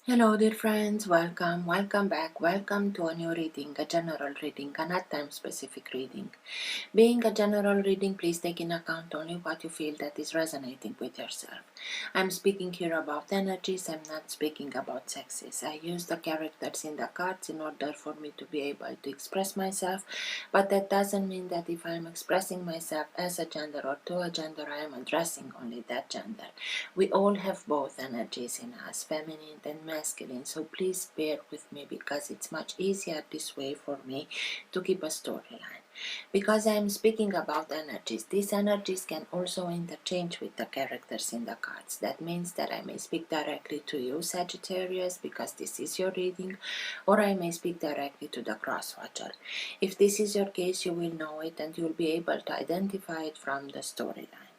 Hello dear friends, welcome back, welcome to a new reading, a general reading, a not time specific reading. Being a general reading, please take in account only what you feel that is resonating with yourself. I'm speaking here about energies, I'm not speaking about sexes. I use the characters in the cards in order for me to be able to express myself, but that doesn't mean that if I'm expressing myself as a gender or to a gender, I am addressing only that gender. We all have both energies in us, feminine and masculine, so please bear with me because it's much easier this way for me to keep a storyline. Because I am speaking about energies, these energies can also interchange with the characters in the cards. That means that I may speak directly to you, Sagittarius, because this is your reading, or I may speak directly to the cross-watcher. If this is your case, you will know it and you will be able to identify it from the storyline.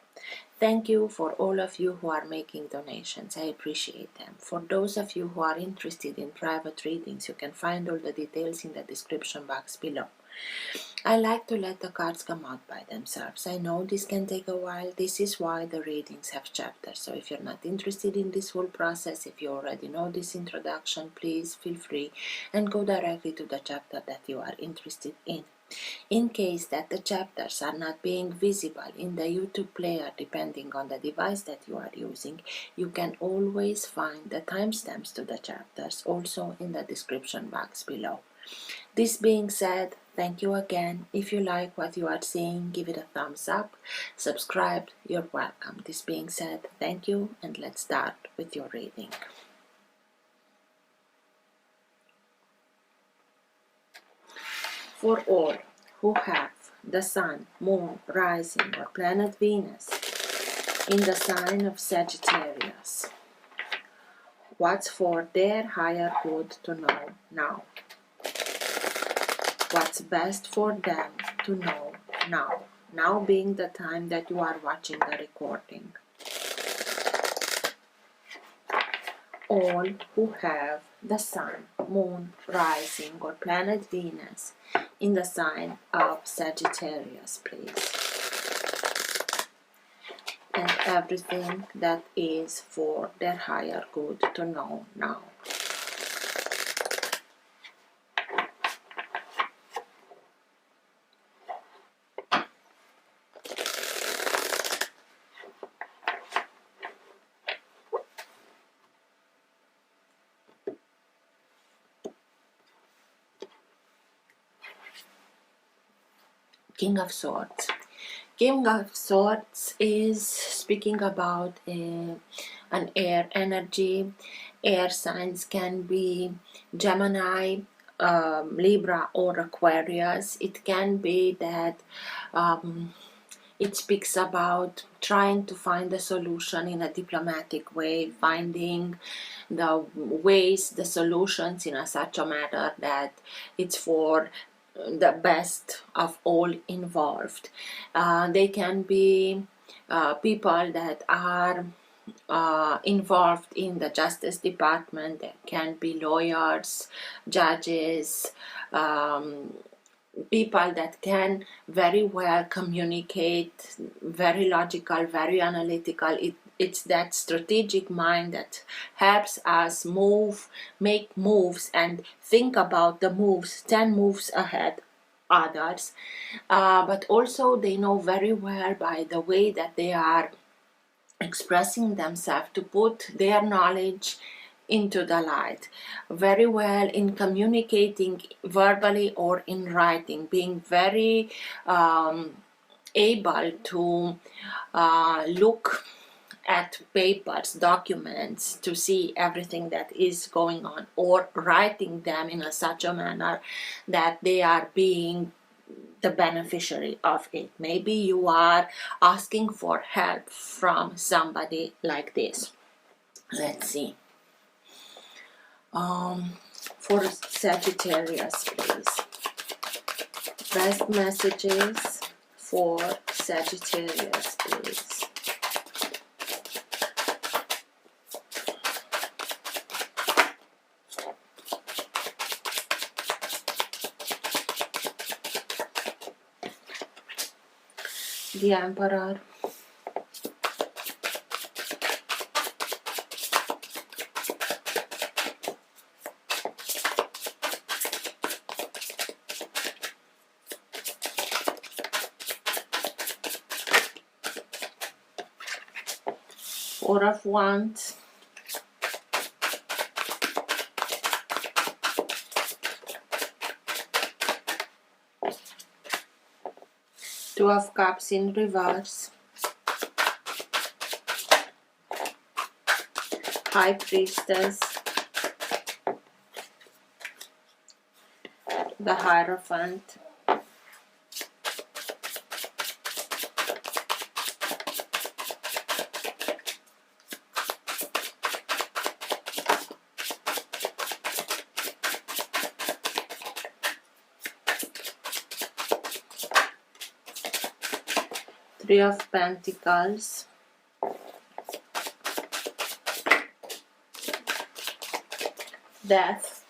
Thank you for all of you who are making donations. I appreciate them. For those of you who are interested in private readings, you can find all the details in the description box below. I like to let the cards come out by themselves. I know this can take a while. This is why the readings have chapters. So if you're not interested in this whole process, if you already know this introduction, please feel free and go directly to the chapter that you are interested in. In case that the chapters are not being visible in the YouTube player depending on the device that you are using, you can always find the timestamps to the chapters also in the description box below. This being said, thank you again. If you like what you are seeing, give it a thumbs up. Subscribe, you're welcome. This being said, thank you, and let's start with your reading. For all who have the Sun, Moon, Rising, or planet Venus in the sign of Sagittarius, what's for their higher good to know now? What's best for them to know now? Now being the time that you are watching the recording. All who have the Sun, Moon, Rising, or planet Venus in the sign of Sagittarius, please. And everything that is for their higher good to know now. King of Swords. King of Swords is speaking about an air energy. Air signs can be Gemini, Libra, or Aquarius. It can be that it speaks about trying to find a solution in a diplomatic way, finding the ways, the solutions in such a manner that it's for the best of all involved. They can be people that are involved in the Justice Department. They can be lawyers, judges, people that can very well communicate, very logical, very analytical. It's that strategic mind that helps us make moves and think about the moves 10 moves ahead others, but also they know very well by the way that they are expressing themselves to put their knowledge into the light, very well in communicating verbally or in writing, being very able to look at papers, documents, to see everything that is going on, or writing them in such a manner that they are being the beneficiary of it. Maybe you are asking for help from somebody like this. Let's see. For Sagittarius, please. Best messages for Sagittarius, please. The Emperor. Four of Wands, Two of Cups in reverse, High Priestess, the Hierophant, Three of Pentacles, Death,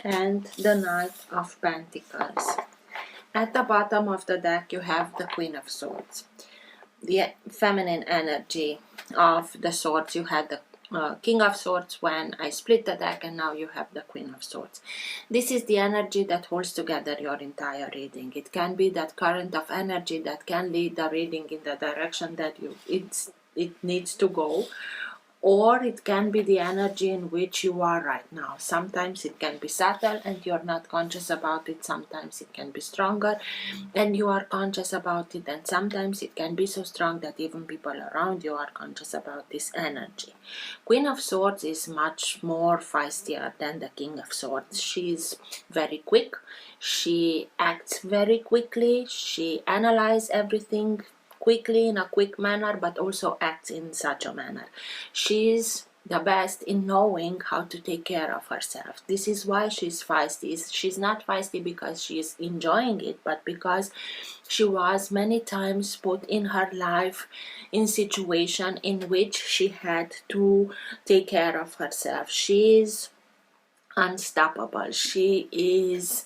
and the Knight of Pentacles. At the bottom of the deck you have the Queen of Swords. The feminine energy of the Swords. You had the King of Swords when I split the deck, and now you have the Queen of Swords. This is the energy that holds together your entire reading. It can be that current of energy that can lead the reading in the direction that it needs to go, or it can be the energy in which you are right now. Sometimes it can be subtle and you're not conscious about it. Sometimes it can be stronger and you are conscious about it. And sometimes it can be so strong that even people around you are conscious about this energy. Queen of Swords is much more feistier than the King of Swords. She's very quick. She acts very quickly. She analyzes everything quickly in a quick manner, but also acts in such a manner. She's the best in knowing how to take care of herself. This is why she's feisty. She's not feisty because she's enjoying it, but because she was many times put in her life in situation in which she had to take care of herself. She's unstoppable. She is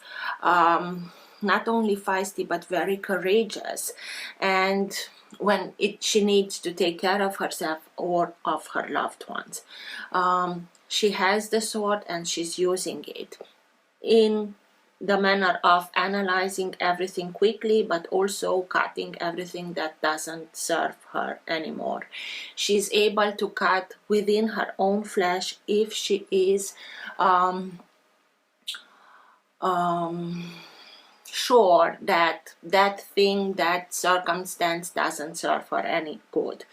not only feisty but very courageous, and when she needs to take care of herself or of her loved ones, she has the sword and she's using it in the manner of analyzing everything quickly, but also cutting everything that doesn't serve her anymore. She's able to cut within her own flesh if she is sure that that thing, that circumstance doesn't serve her any good.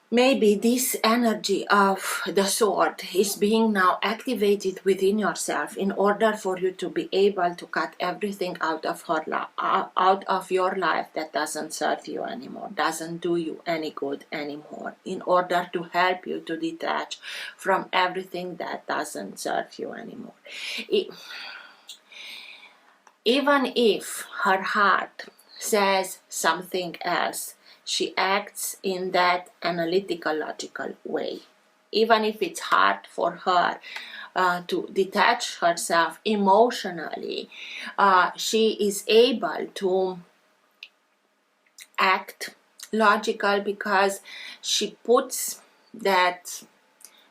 Maybe this energy of the sword is being now activated within yourself in order for you to be able to cut everything out of your life that doesn't serve you anymore, doesn't do you any good anymore, in order to help you to detach from everything that doesn't serve you anymore. Even if her heart says something else, she acts in that analytical, logical way. Even if it's hard for her to detach herself emotionally, she is able to act logical because she puts that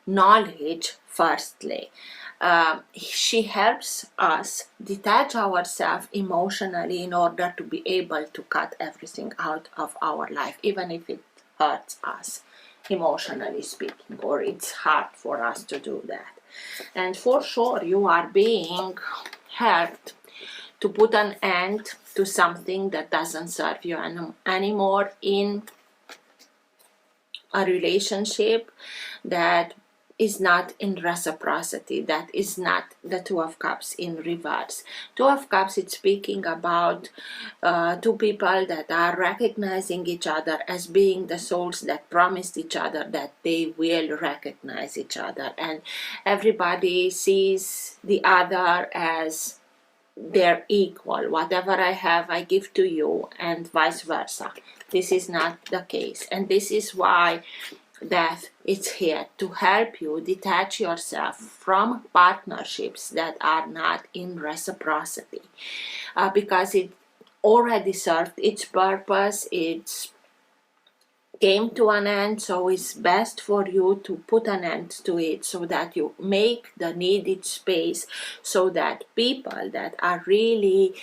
knowledge firstly. She helps us detach ourselves emotionally in order to be able to cut everything out of our life, even if it hurts us emotionally speaking, or it's hard for us to do that. And for sure you are being helped to put an end to something that doesn't serve you anymore in a relationship that is not in reciprocity, that is not the Two of Cups in reverse. Two of Cups, it's speaking about two people that are recognizing each other as being the souls that promised each other that they will recognize each other, and everybody sees the other as their equal. Whatever I have, I give to you, and vice versa. This is not the case, and this is why Death is here to help you detach yourself from partnerships that are not in reciprocity, because it already served its purpose, it's came to an end, so it's best for you to put an end to it so that you make the needed space so that people that are really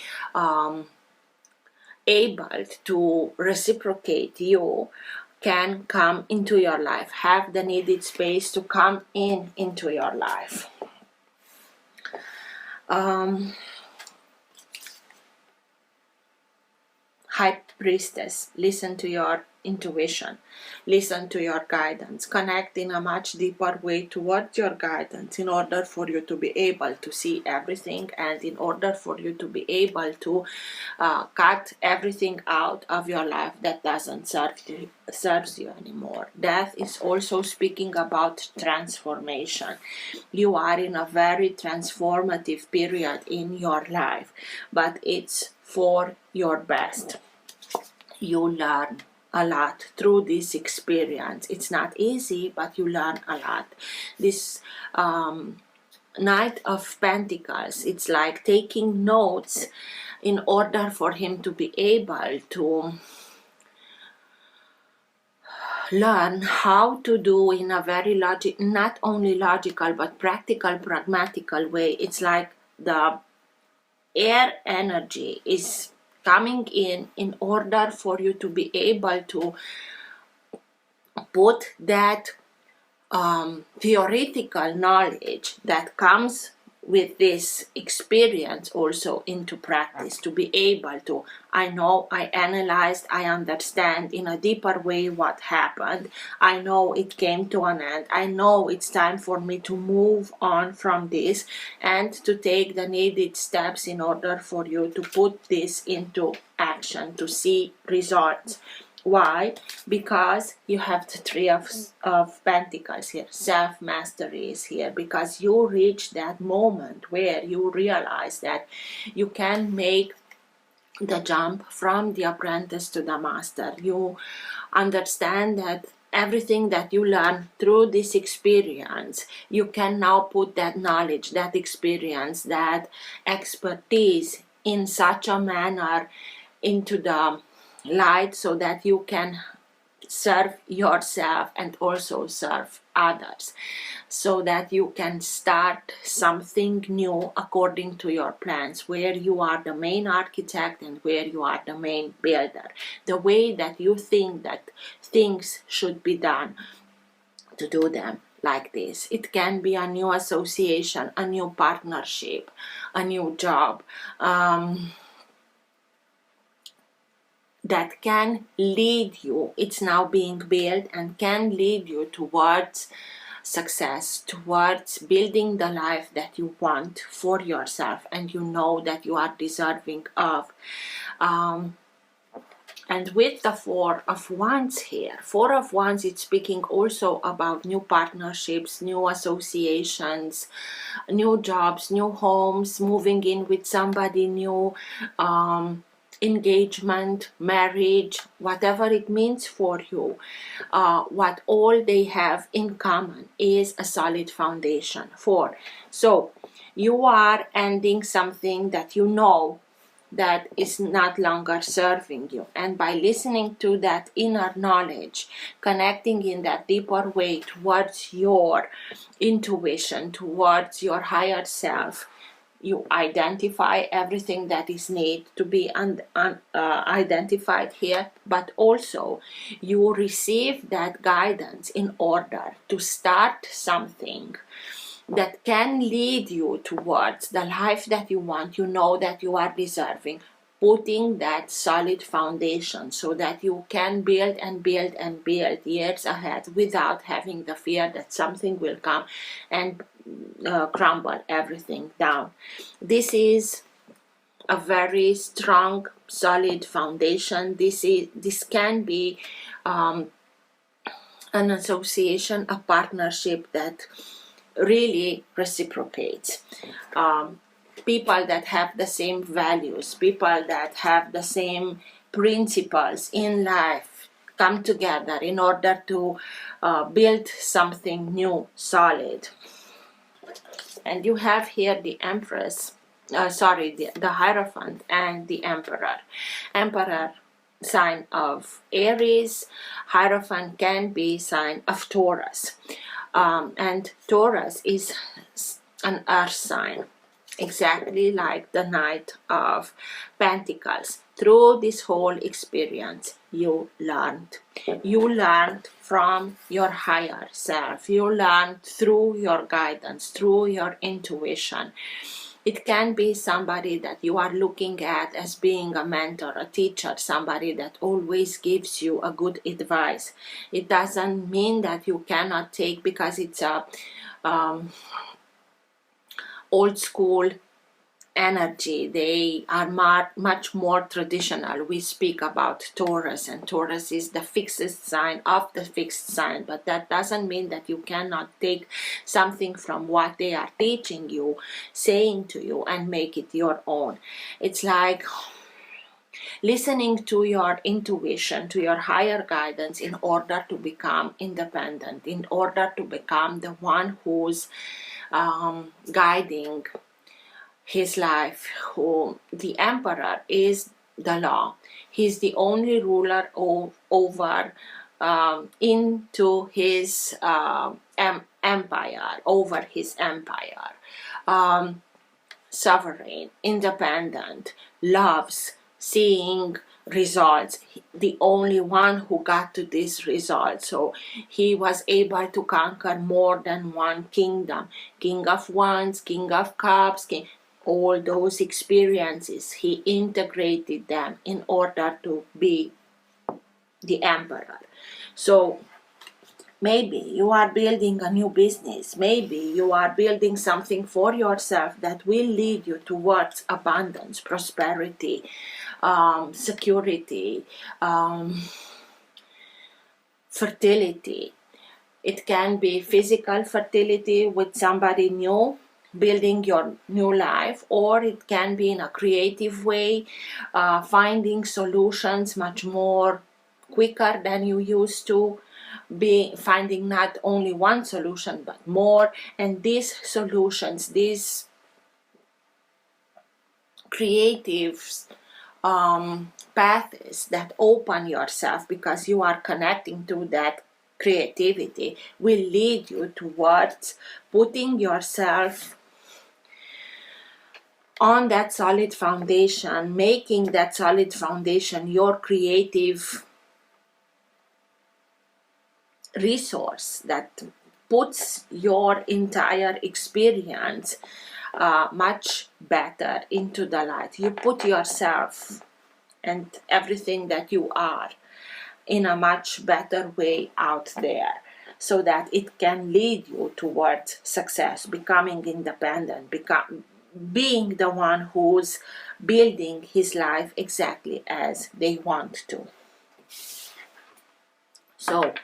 able to reciprocate you can come into your life, have the needed space to come into your life. High Priestess, listen to your intuition, listen to your guidance, connect in a much deeper way towards your guidance in order for you to be able to see everything, and in order for you to be able to cut everything out of your life that doesn't serves you anymore. Death is also speaking about transformation. You are in a very transformative period in your life, but it's for your best. You learn a lot through this experience. It's not easy, but you learn a lot. This Knight of Pentacles, it's like taking notes in order for him to be able to learn how to do in a very not only logical but practical, pragmatical way. It's like the air energy is coming in order for you to be able to put that theoretical knowledge that comes with this experience also into practice, to be able to, I know, I analyzed, I understand in a deeper way what happened, I know it came to an end, I know it's time for me to move on from this and to take the needed steps in order for you to put this into action, to see results. Why? Because you have the Three of Pentacles here. Self-mastery is here because you reach that moment where you realize that you can make the jump from the apprentice to the master. You understand that everything that you learn through this experience, you can now put that knowledge, that experience, that expertise in such a manner into the light so that you can serve yourself and also serve others, so that you can start something new according to your plans, where you are the main architect and where you are the main builder, the way that you think that things should be done, to do them like this. It can be a new association, a new partnership, a new job, that can lead you, it's now being built and can lead you towards success, towards building the life that you want for yourself and you know that you are deserving of. And with the Four of Wands here, Four of Wands, it's speaking also about new partnerships, new associations, new jobs, new homes, moving in with somebody new, engagement, marriage, whatever it means for you. What all they have in common is a solid foundation. So you are ending something that you know that is not longer serving you, and by listening to that inner knowledge, connecting in that deeper way towards your intuition, towards your higher self, you identify everything that is need to be identified here, but also you receive that guidance in order to start something that can lead you towards the life that you want, you know that you are deserving, putting that solid foundation so that you can build and build and build years ahead without having the fear that something will come and crumble everything down. This is a very strong, solid foundation. This can be an association, a partnership that really reciprocates. People that have the same values, people that have the same principles in life, come together in order to build something new, solid. And you have here the Empress, the Hierophant and the Emperor. Emperor, sign of Aries. Hierophant can be sign of Taurus. And Taurus is an earth sign, exactly like the Knight of Pentacles. Through this whole experience, you learned. You learned from your higher self. You learned through your guidance, through your intuition. It can be somebody that you are looking at as being a mentor, a teacher, somebody that always gives you a good advice. It doesn't mean that you cannot take, because it's a old school energy. They are much more traditional. We speak about Taurus, and Taurus is the fixed sign of the fixed sign, but that doesn't mean that you cannot take something from what they are teaching you, saying to you, and make it your own. It's like listening to your intuition, to your higher guidance, in order to become independent, in order to become the one who's guiding his life. Who the Emperor is the law. He's the only ruler over into his empire, over his empire. Sovereign, independent, loves seeing results, the only one who got to this result. So he was able to conquer more than one kingdom. King of Wands, King of Cups, all those experiences, he integrated them in order to be the Emperor. So maybe you are building a new business. Maybe you are building something for yourself that will lead you towards abundance, prosperity, security, fertility. It can be physical fertility with somebody new, building your new life, or it can be in a creative way, finding solutions much more quicker than you used to, be finding not only one solution but more. And these solutions, these creative paths that open yourself because you are connecting to that creativity, will lead you towards putting yourself on that solid foundation, making that solid foundation your creative resource that puts your entire experience much better into the light. You put yourself and everything that you are in a much better way out there, so that it can lead you towards success, becoming independent, being the one who's building his life exactly as they want to. So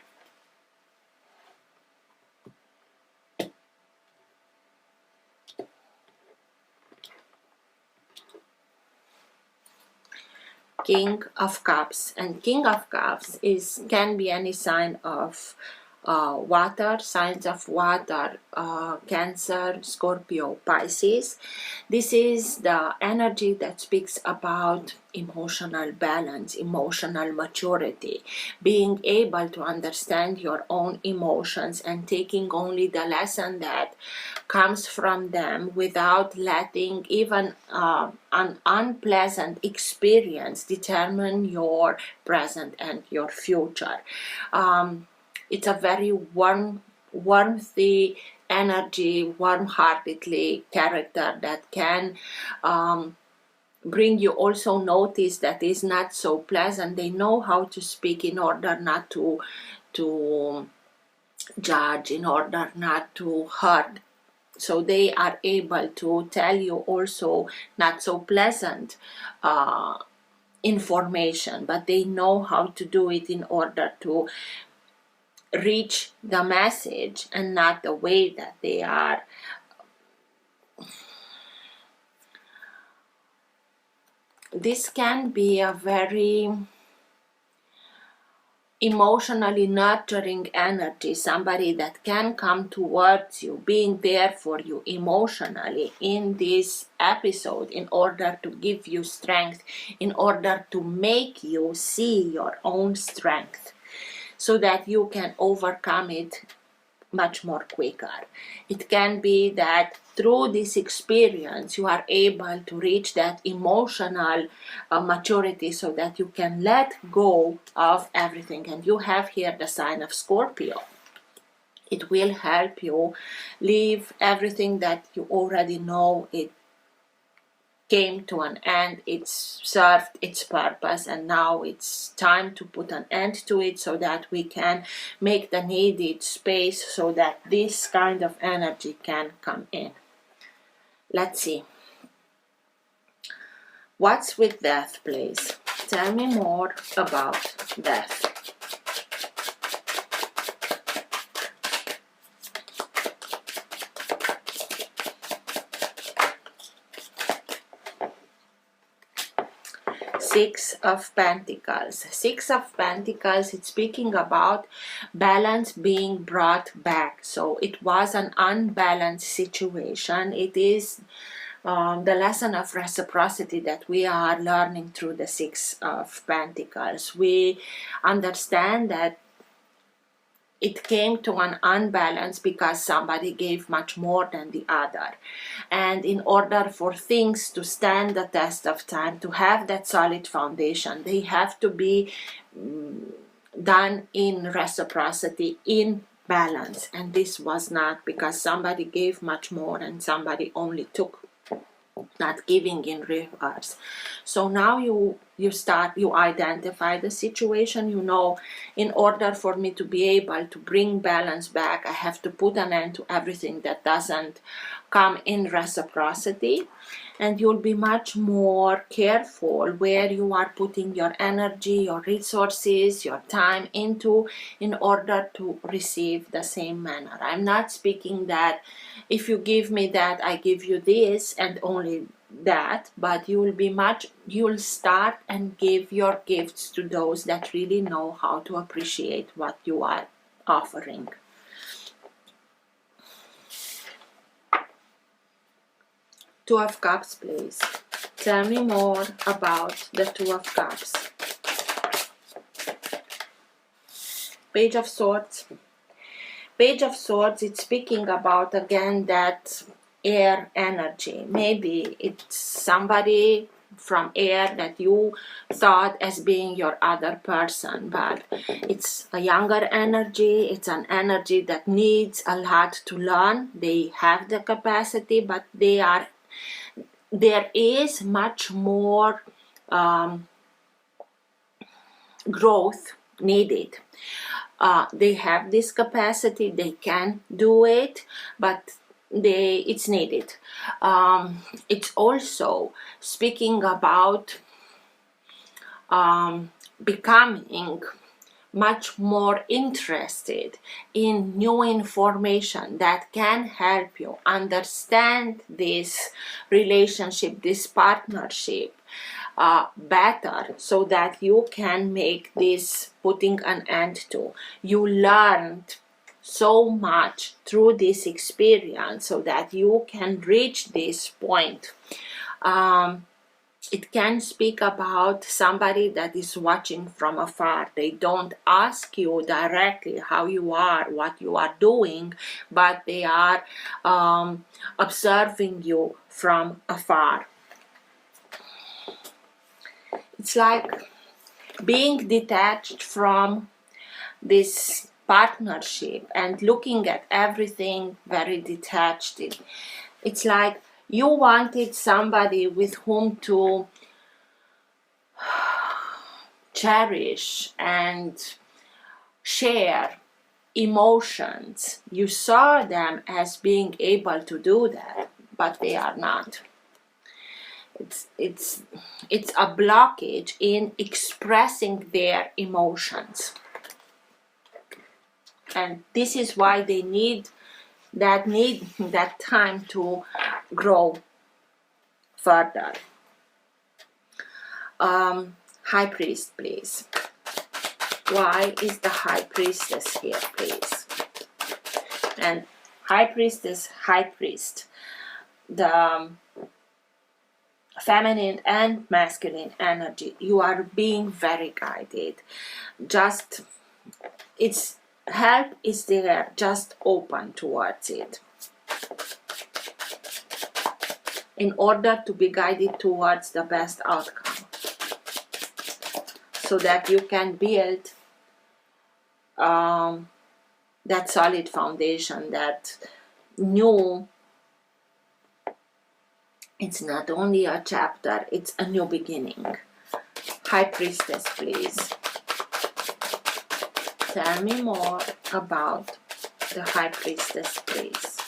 King of Cups, and King of Cups can be any sign of water, signs of water, Cancer, Scorpio, Pisces. This is the energy that speaks about emotional balance, emotional maturity, being able to understand your own emotions and taking only the lesson that comes from them without letting even an unpleasant experience determine your present and your future. It's a very warmthy energy, warm-heartedly character that can bring you also notice that is not so pleasant. They know how to speak in order not to judge, in order not to hurt. So they are able to tell you also not so pleasant information, but they know how to do it in order to reach the message and not the way that they are this can be a very emotionally nurturing energy, somebody that can come towards you, being there for you emotionally in this episode in order to give you strength, in order to make you see your own strength so that you can overcome it much more quicker. It can be that through this experience you are able to reach that emotional maturity so that you can let go of everything. And you have here the sign of Scorpio. It will help you leave everything that you already know it came to an end, it's served its purpose, and now it's time to put an end to it so that we can make the needed space so that this kind of energy can come in. Let's see. What's with death, please? Tell me more about death. Six of Pentacles. Six of Pentacles, it's speaking about balance being brought back. So it was an unbalanced situation. It is the lesson of reciprocity that we are learning through the Six of Pentacles. We understand that it came to an unbalance because somebody gave much more than the other. And in order for things to stand the test of time, to have that solid foundation, they have to be done in reciprocity, in balance. And this was not, because somebody gave much more and somebody only took, not giving in reverse. So now you identify the situation. You know, in order for me to be able to bring balance back, I have to put an end to everything that doesn't come in reciprocity. And you'll be much more careful where you are putting your energy, your resources, your time into in order to receive the same manner. I'm not speaking that if you give me that, I give you this and only that, but you'll start and give your gifts to those that really know how to appreciate what you are offering. Two of Cups, please. Tell me more about the Two of Cups. Page of Swords. Page of Swords, it's speaking about again that air energy. Maybe it's somebody from air that you thought as being your other person, but it's a younger energy. It's an energy that needs a lot to learn. They have the capacity, but there is much more growth needed. They have this capacity, they can do it, but it's needed. It's also speaking about becoming much more interested in new information that can help you understand this relationship, this partnership better, so that you can make this putting an end to. You learned so much through this experience so that you can reach this point. It can speak about somebody that is watching from afar. They don't ask you directly how you are, what you are doing, but they are observing you from afar. It's like being detached from this partnership and looking at everything very detached. It's like you wanted somebody with whom to cherish and share emotions. You saw them as being able to do that, but they are not. It's a blockage in expressing their emotions. And this is why they need that time to grow further. High Priest, please. Why is the High Priestess here, please? And High Priestess, High Priest, the feminine and masculine energy. You are being very guided. Just, it's help is there, just open towards it in order to be guided towards the best outcome, so that you can build that solid foundation, that new, it's not only a chapter, it's a new beginning. High Priestess, please. Tell me more about the High Priestess, please.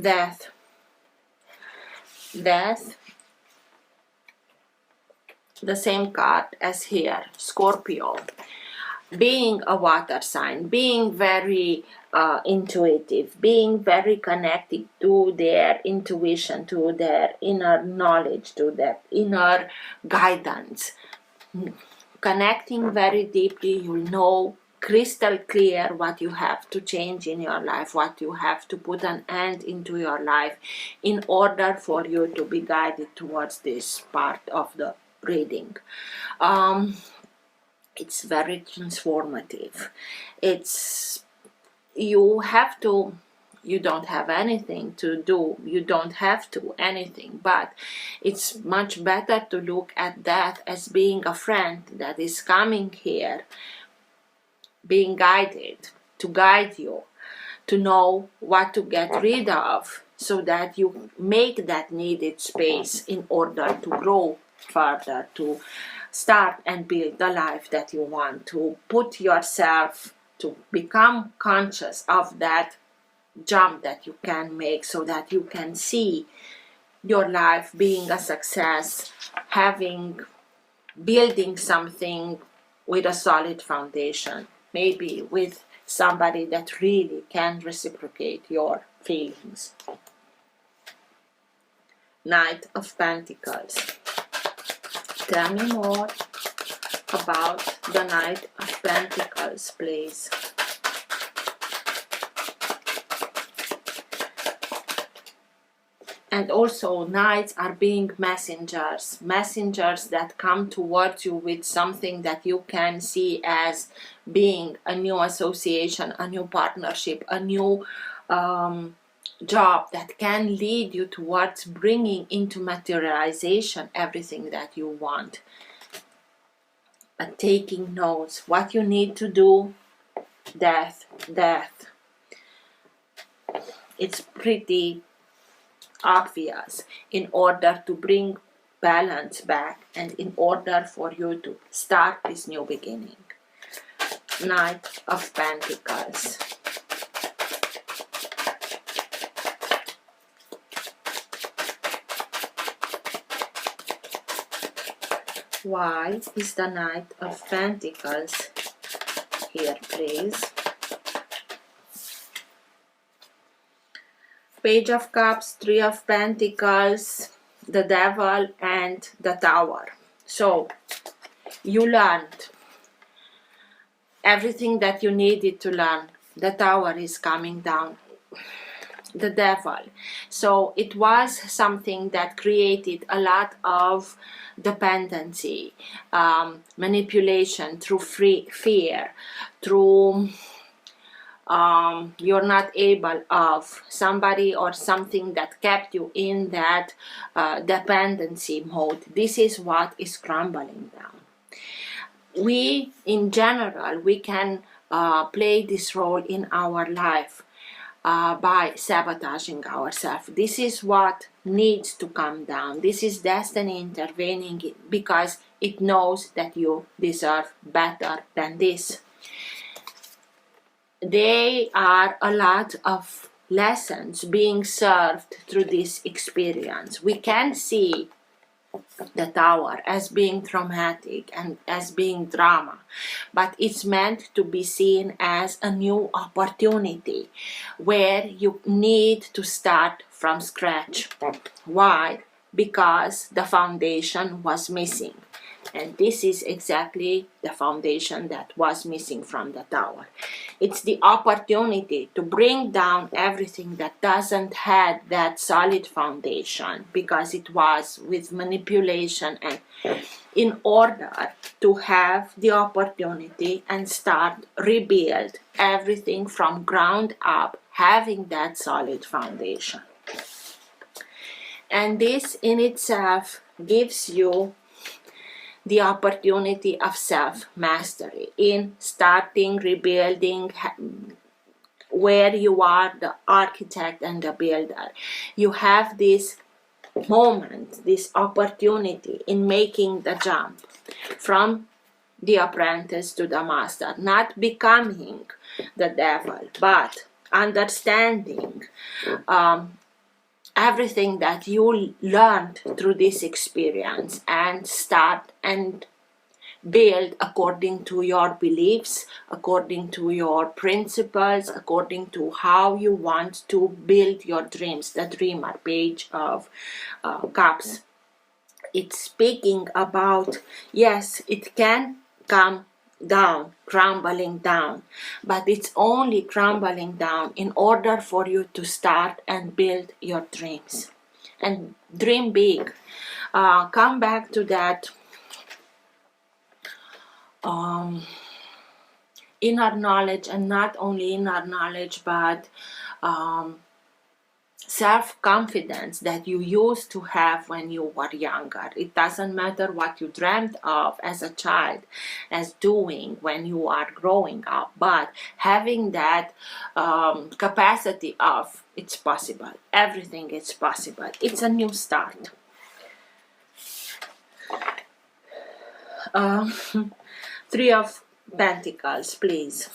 Death. Death. The same card as here, Scorpio. Being a water sign, being very intuitive, being very connected to their intuition, to their inner knowledge, to their inner guidance. Connecting very deeply, you know crystal clear what you have to change in your life, what you have to put an end into your life in order for you to be guided towards this part of the reading. It's very transformative. It's, you have to, you don't have anything to do, you don't have to anything, but it's much better to look at death as being a friend that is coming here, being guided, to guide you, to know what to get rid of, so that you make that needed space in order to grow further, to start and build the life that you want, to put yourself, to become conscious of that jump that you can make, so that you can see your life being a success, building something with a solid foundation, maybe with somebody that really can reciprocate your feelings. Knight of Pentacles. Tell me more about the Knight of Pentacles, please. And also, knights are being messengers that come towards you with something that you can see as being a new association, a new partnership, a new job that can lead you towards bringing into materialization everything that you want. Taking notes, what you need to do. Death. It's pretty obvious in order to bring balance back and in order for you to start this new beginning. Knight of Pentacles. Why is the Knight of Pentacles here, please? Page of Cups, Three of Pentacles, the Devil, and the Tower. So, you learned everything that you needed to learn. The Tower is coming down. The Devil. So, it was something that created a lot of dependency, manipulation through fear, through you're not able of somebody or something that kept you in that dependency mode. This is what is crumbling down. We, in general, we can play this role in our life by sabotaging ourselves. This is what needs to come down. This is destiny intervening because it knows that you deserve better than this. There are a lot of lessons being served through this experience. We can see the Tower as being traumatic and as being drama, but it's meant to be seen as a new opportunity where you need to start from scratch. Why? Because the foundation was missing. And this is exactly the foundation that was missing from the Tower. It's the opportunity to bring down everything that doesn't have that solid foundation, because it was with manipulation, and in order to have the opportunity and start rebuild everything from ground up, having that solid foundation. And this in itself gives you the opportunity of self-mastery in starting rebuilding where you are the architect and the builder. You have this moment, this opportunity in making the jump from the apprentice to the master, not becoming the devil, but understanding everything that you learned through this experience, and start and build according to your beliefs, according to your principles, according to how you want to build your dreams. The Dreamer, Page of Cups. It's speaking about, yes, it can come down, crumbling down, but it's only crumbling down in order for you to start and build your dreams and dream big. Come back to that inner knowledge, and not only inner knowledge, but self-confidence that you used to have when you were younger. It doesn't matter what you dreamt of as a child as doing when you are growing up, but having that capacity of it's possible, everything is possible. It's a new start. Three of Pentacles, please.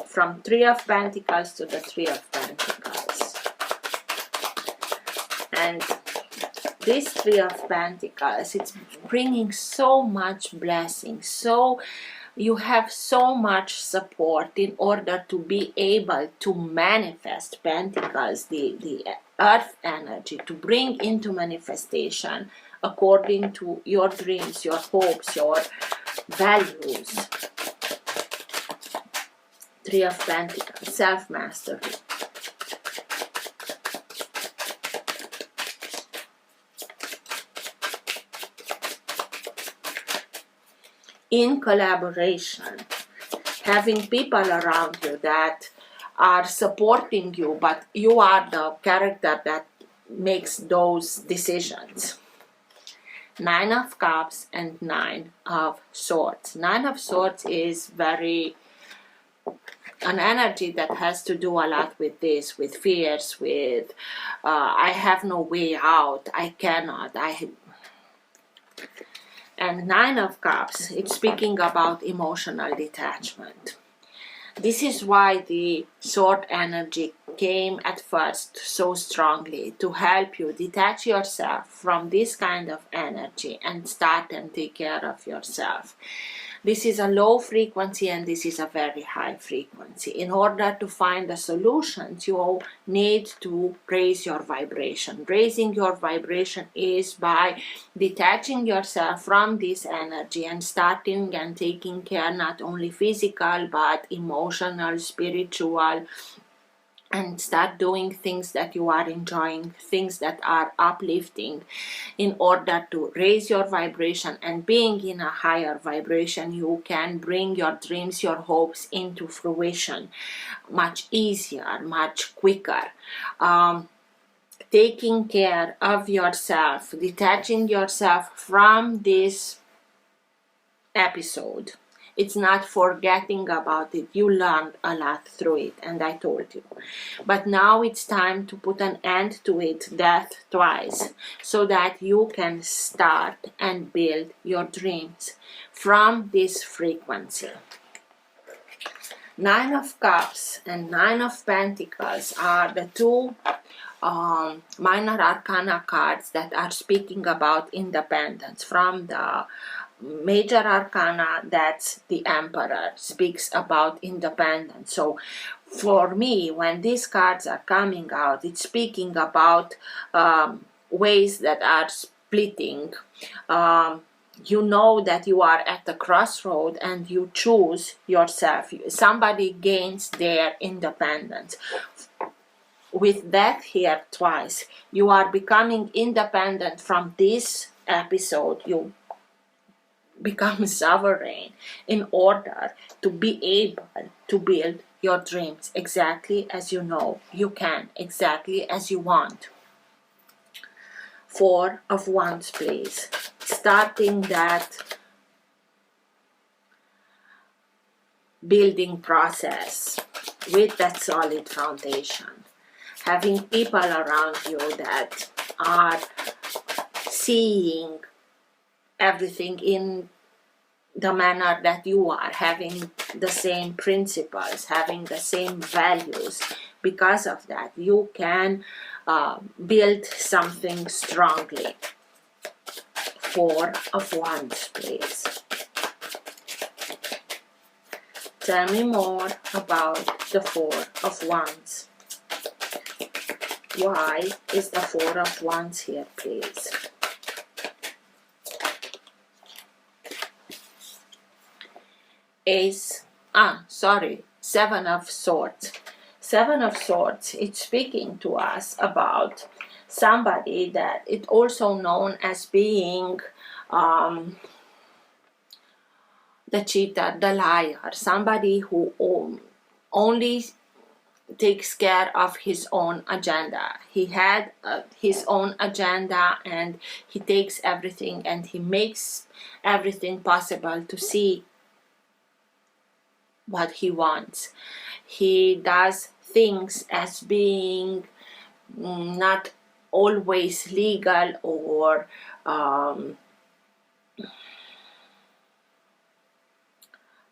From Three of Pentacles to the Three of Pentacles. And this Three of Pentacles, it's bringing so much blessing. So you have so much support in order to be able to manifest Pentacles, the earth energy, to bring into manifestation according to your dreams, your hopes, your values. Three of Pentacles, self-mastery. In collaboration, having people around you that are supporting you, but you are the character that makes those decisions. Nine of Cups and Nine of Swords. Nine of Swords is very an energy that has to do a lot with this, with fears, with I have no way out, I cannot, and Nine of Cups, it's speaking about emotional detachment. This is why the sword energy came at first so strongly, to help you detach yourself from this kind of energy and start and take care of yourself. This is a low frequency and this is a very high frequency. In order to find the solutions, you need to raise your vibration. Raising your vibration is by detaching yourself from this energy and starting and taking care not only physical but emotional, spiritual, and start doing things that you are enjoying, things that are uplifting, in order to raise your vibration. And being in a higher vibration, you can bring your dreams, your hopes into fruition much easier, much quicker. Taking care of yourself, detaching yourself from this episode. It's not forgetting about it. You learned a lot through it, and I told you. But now it's time to put an end to it, death twice, so that you can start and build your dreams from this frequency. Nine of Cups and Nine of Pentacles are the two minor arcana cards that are speaking about independence. From the major arcana, that's the Emperor, speaks about independence. So for me, when these cards are coming out, it's speaking about ways that are splitting. You know that you are at the crossroad and you choose yourself. Somebody gains their independence. With that here twice, you are becoming independent from this episode. You become sovereign in order to be able to build your dreams exactly as you know you can, exactly as you want. Four of Wands, please. Starting that building process with that solid foundation. Having people around you that are seeing everything in the manner that you are, having the same principles, having the same values. Because of that, you can build something strongly. Four of Wands, please. Tell me more about the Four of Wands. Why is the Four of Wands here, please? Seven of Swords. Seven of Swords, it's speaking to us about somebody that it's also known as being the cheater, the liar, somebody who only takes care of his own agenda. He had his own agenda and he takes everything and he makes everything possible to see what he wants. He does things as being not always legal or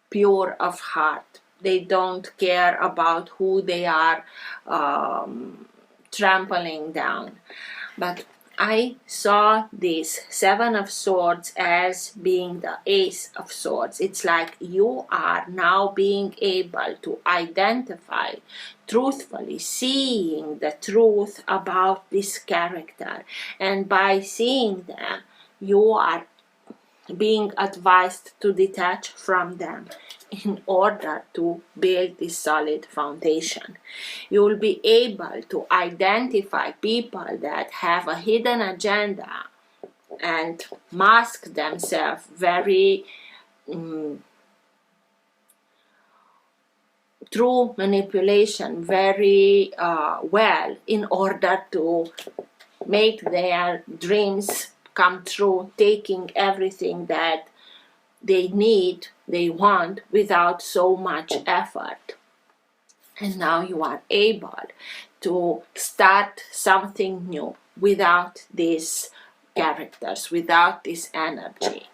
pure of heart. They don't care about who they are trampling down. But I saw this Seven of Swords as being the Ace of Swords. It's like you are now being able to identify truthfully, seeing the truth about this character. And by seeing them, you are being advised to detach from them in order to build this solid foundation. You will be able to identify people that have a hidden agenda and mask themselves very through manipulation very well in order to make their dreams come true, taking everything that they need, they want, without so much effort. And now you are able to start something new without these characters, without this energy.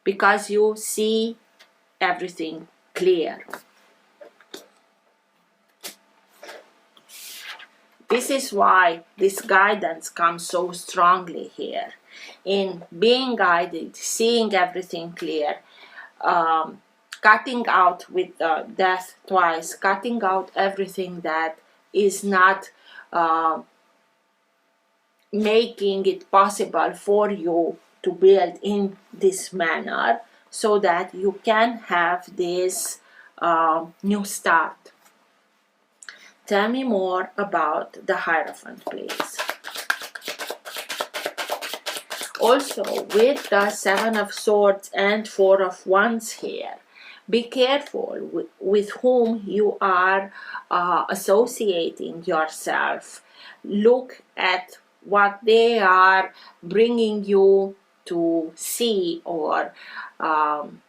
Because you see everything clear. This is why this guidance comes so strongly here. In being guided, seeing everything clear, cutting out with death twice, cutting out everything that is not making it possible for you to build in this manner, so that you can have this new start. Tell me more about the Hierophant, please. Also, with the Seven of Swords and Four of Wands here, be careful with whom you are associating yourself. Look at what they are bringing you to see, or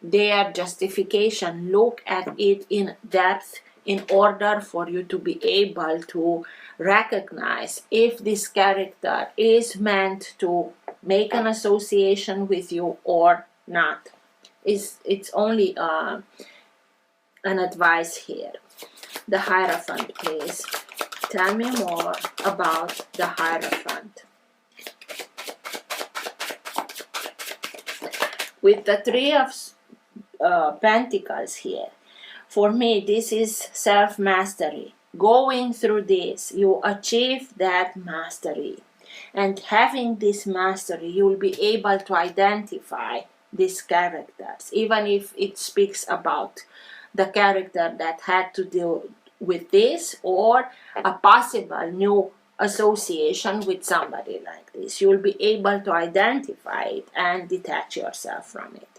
their justification. Look at it in depth in order for you to be able to recognize if this character is meant to make an association with you or not. It's only an advice here. The Hierophant, please. Tell me more about the Hierophant. With the Three of Pentacles here, for me, this is self-mastery. Going through this, you achieve that mastery. And having this mastery, you will be able to identify these characters, even if it speaks about the character that had to deal with this or a possible new association with somebody like this. You will be able to identify it and detach yourself from it.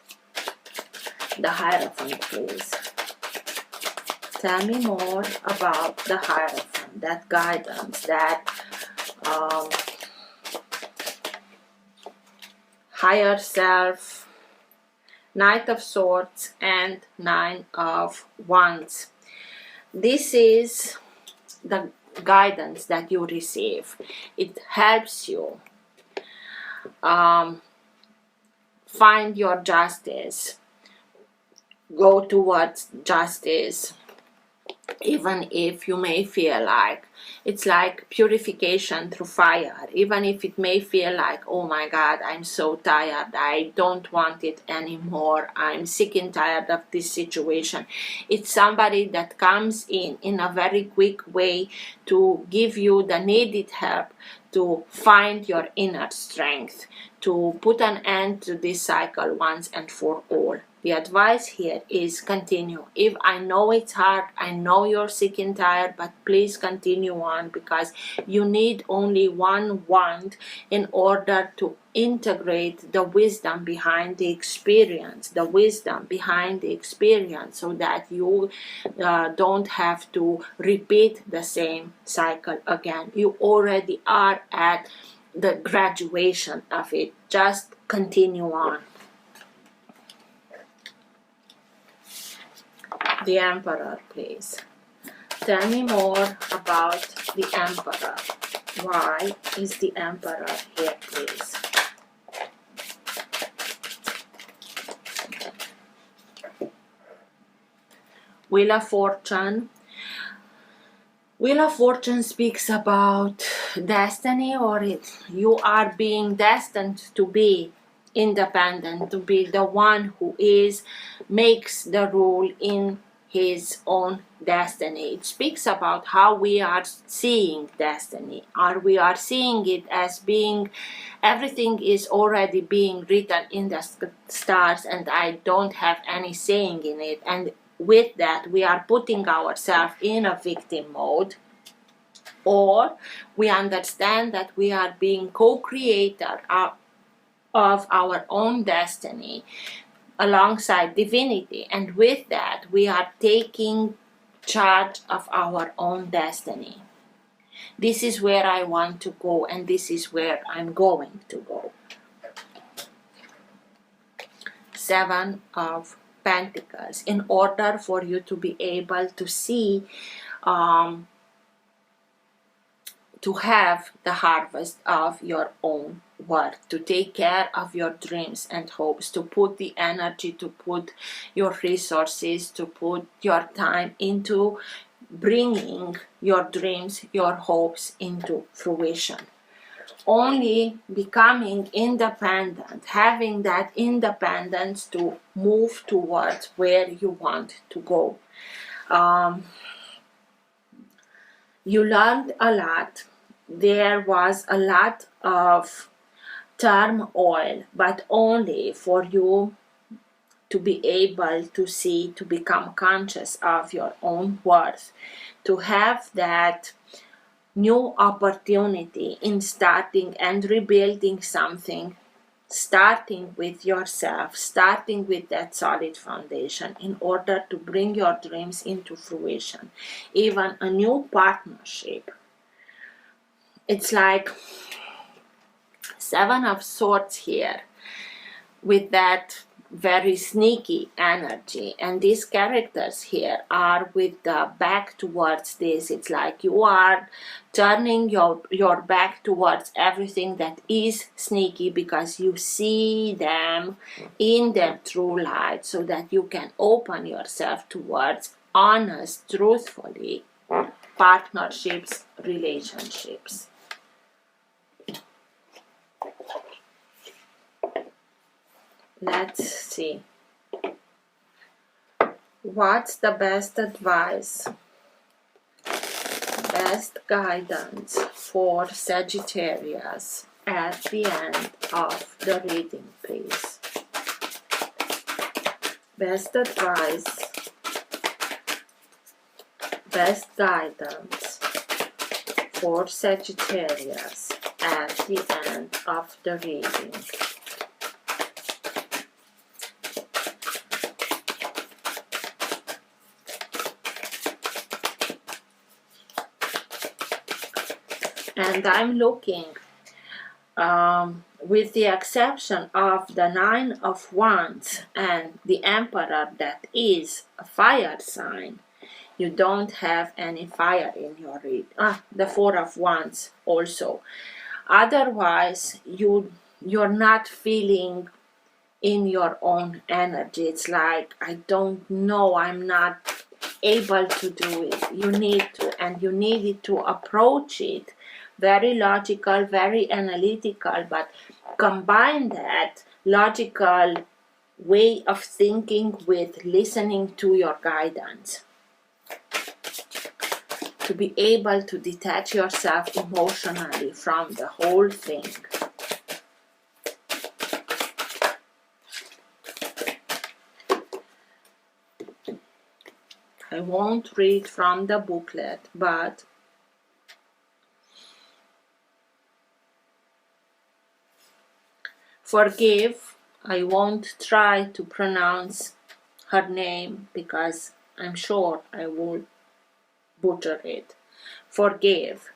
The Hierophant, please. Tell me more about the Hierophant, that guidance, that higher self, Knight of Swords and Nine of Wands. This is the guidance that you receive. It helps you find your justice, go towards justice, even if you may feel like it's like purification through fire, even if it may feel like, oh my God, I'm so tired, I don't want it anymore, I'm sick and tired of this situation. It's somebody that comes in a very quick way to give you the needed help to find your inner strength, to put an end to this cycle once and for all. The advice here is continue. If I know it's hard, I know you're sick and tired, but please continue on, because you need only one wand in order to integrate the wisdom behind the experience, so that you don't have to repeat the same cycle again. You already are at the graduation of it. Just continue on. The Emperor, please. Tell me more about the Emperor. Why is the Emperor here, please? Wheel of Fortune. Wheel of Fortune speaks about destiny, or you are being destined to be independent, to be the one who makes the rule in his own destiny. It speaks about how we are seeing destiny. We are seeing it as being, everything is already being written in the stars and I don't have any saying in it. And with that, we are putting ourselves in a victim mode. Or we understand that we are being co-creator of our own destiny alongside divinity, and with that we are taking charge of our own destiny. This is where I want to go, and this is where I'm going to go. Seven of Pentacles. In order for you to be able to see, to have the harvest of your own work, to take care of your dreams and hopes, to put the energy, to put your resources, to put your time into bringing your dreams, your hopes into fruition. Only becoming independent, having that independence to move towards where you want to go. You learned a lot. There was a lot of turmoil, but only for you to be able to see, to become conscious of your own worth, to have that new opportunity in starting and rebuilding something, starting with yourself, starting with that solid foundation in order to bring your dreams into fruition. Even a new partnership. It's like Seven of Swords here with that very sneaky energy, and these characters here are with the back towards this. It's like you are turning your back towards everything that is sneaky, because you see them in their true light, so that you can open yourself towards honest, truthfully, partnerships, relationships. Let's see. What's the best advice, best guidance for Sagittarius at the end of the reading, please? Best advice, best guidance for Sagittarius at the end of the reading. And I'm looking, with the exception of the Nine of Wands and the Emperor, that is a fire sign, you don't have any fire in your read. The Four of Wands also. Otherwise, you're not feeling in your own energy. It's like, I don't know, I'm not able to do it. You need to, and you needed to approach it very logical, very analytical, but combine that logical way of thinking with listening to your guidance, to be able to detach yourself emotionally from the whole thing. I won't read from the booklet, but forgive. I won't try to pronounce her name because I'm sure I will butcher it. Forgive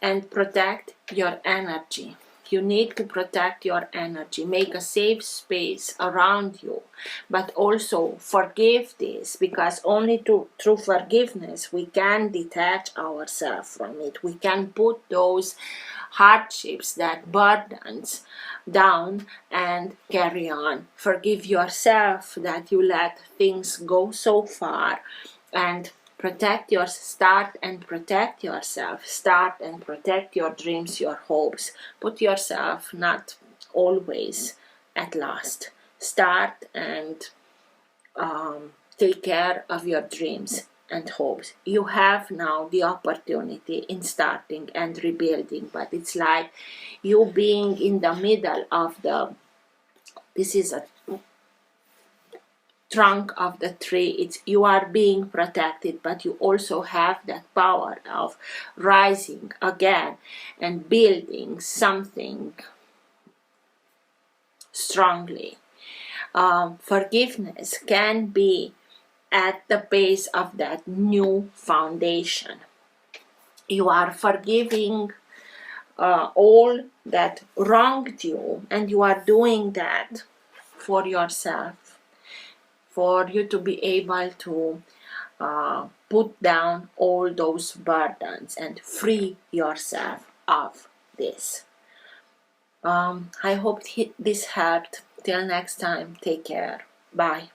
and protect your energy. You need to protect your energy, make a safe space around you, but also forgive this, because only through forgiveness we can detach ourselves from it. We can put those hardships, that burdens down and carry on. Forgive yourself that you let things go so far, and start and protect yourself. Start and protect your dreams, your hopes. Put yourself not always at last. Start and take care of your dreams and hopes. You have now the opportunity in starting and rebuilding, but it's like you being in the middle of this is a trunk of the tree. You are being protected, but you also have that power of rising again and building something strongly. Forgiveness can be at the base of that new foundation. You are forgiving all that wronged you, and you are doing that for yourself, for you to be able to put down all those burdens and free yourself of this. I hope this helped. Till next time, take care. Bye.